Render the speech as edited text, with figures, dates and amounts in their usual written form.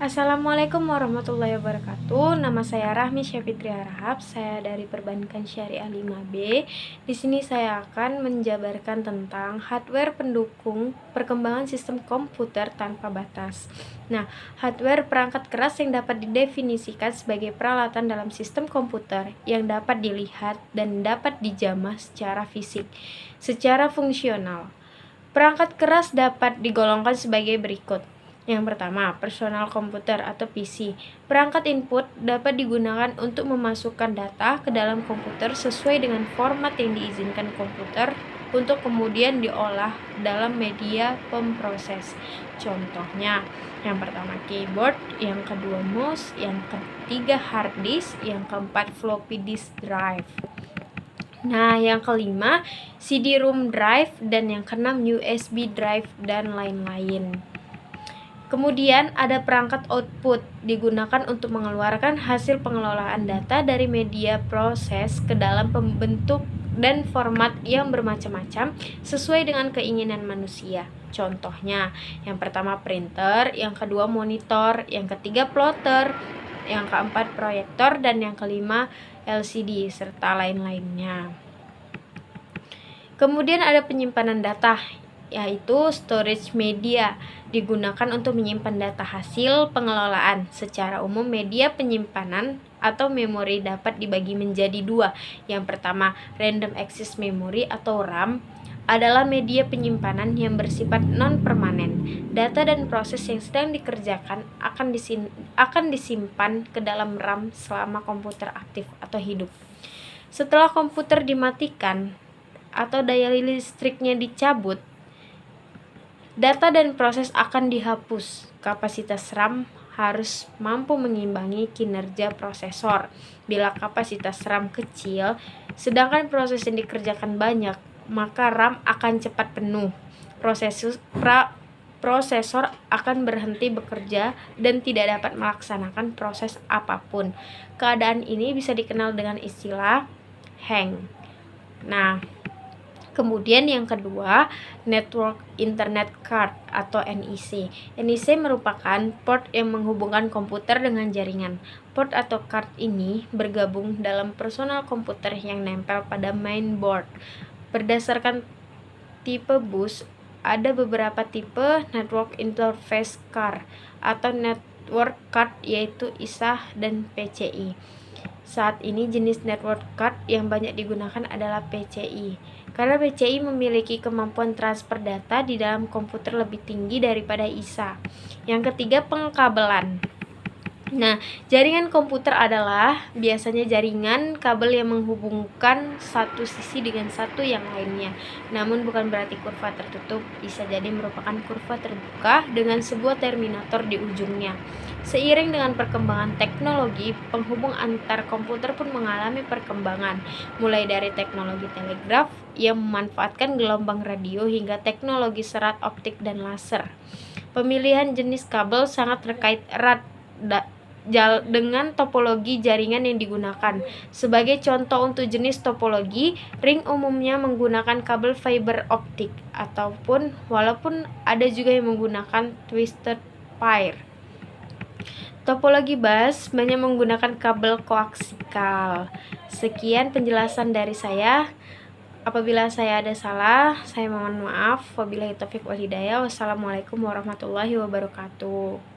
Assalamualaikum warahmatullahi wabarakatuh. Nama saya Rahmi Syafitri Harahap. Saya dari Perbankan Syariah 5B. Di sini saya akan menjabarkan tentang hardware pendukung perkembangan sistem komputer tanpa batas. Nah, hardware perangkat keras yang dapat didefinisikan sebagai peralatan dalam sistem komputer yang dapat dilihat dan dapat dijamah secara fisik, secara fungsional. Perangkat keras dapat digolongkan sebagai berikut. Yang pertama, personal komputer atau PC. Perangkat input dapat digunakan untuk memasukkan data ke dalam komputer sesuai dengan format yang diizinkan komputer untuk kemudian diolah dalam media pemproses. Contohnya, yang pertama keyboard, yang kedua mouse, yang ketiga hard disk, yang keempat floppy disk drive. Nah, yang kelima CD-ROM drive, dan yang keenam USB drive dan lain-lain. Kemudian ada perangkat output, digunakan untuk mengeluarkan hasil pengelolaan data dari media proses ke dalam pembentuk dan format yang bermacam-macam sesuai dengan keinginan manusia. Contohnya, yang pertama printer, yang kedua monitor, yang ketiga plotter, yang keempat proyektor, dan yang kelima LCD, serta lain-lainnya. Kemudian ada penyimpanan data, yaitu storage media, digunakan untuk menyimpan data hasil pengelolaan. Secara umum, media penyimpanan atau memori dapat dibagi menjadi dua. Yang pertama, random access memory atau RAM adalah media penyimpanan yang bersifat non-permanen. Data dan proses yang sedang dikerjakan akan disimpan ke dalam RAM selama komputer aktif atau hidup. Setelah komputer dimatikan atau daya listriknya dicabut, data dan proses akan dihapus. Kapasitas RAM harus mampu mengimbangi kinerja prosesor. Bila kapasitas RAM kecil, sedangkan proses yang dikerjakan banyak, maka RAM akan cepat penuh. Prosesor akan berhenti bekerja dan tidak dapat melaksanakan proses apapun. Keadaan ini bisa dikenal dengan istilah hang. Nah, kemudian yang kedua, Network Internet Card atau NIC. NIC merupakan port yang menghubungkan komputer dengan jaringan. Port atau card ini bergabung dalam personal komputer yang nempel pada mainboard. Berdasarkan tipe bus, ada beberapa tipe Network Interface Card atau Network Card, yaitu ISA dan PCI. Saat ini jenis network card yang banyak digunakan adalah PCI, karena PCI memiliki kemampuan transfer data di dalam komputer lebih tinggi daripada ISA. Yang ketiga, pengkabelan. Nah, jaringan komputer adalah biasanya jaringan kabel yang menghubungkan satu sisi dengan satu yang lainnya. Namun bukan berarti kurva tertutup, bisa jadi merupakan kurva terbuka dengan sebuah terminator di ujungnya. Seiring dengan perkembangan teknologi, penghubung antar komputer pun mengalami perkembangan, mulai dari teknologi telegraf yang memanfaatkan gelombang radio hingga teknologi serat optik dan laser. Pemilihan jenis kabel sangat terkait erat dengan topologi jaringan yang digunakan. Sebagai contoh untuk jenis topologi, ring umumnya menggunakan kabel fiber optik walaupun ada juga yang menggunakan twisted pair. Topologi bus banyak menggunakan kabel koaksikal. Sekian penjelasan dari saya. Apabila saya ada salah, saya mohon maaf. Wabillahi taufiq wal hidayah. Wassalamualaikum warahmatullahi wabarakatuh.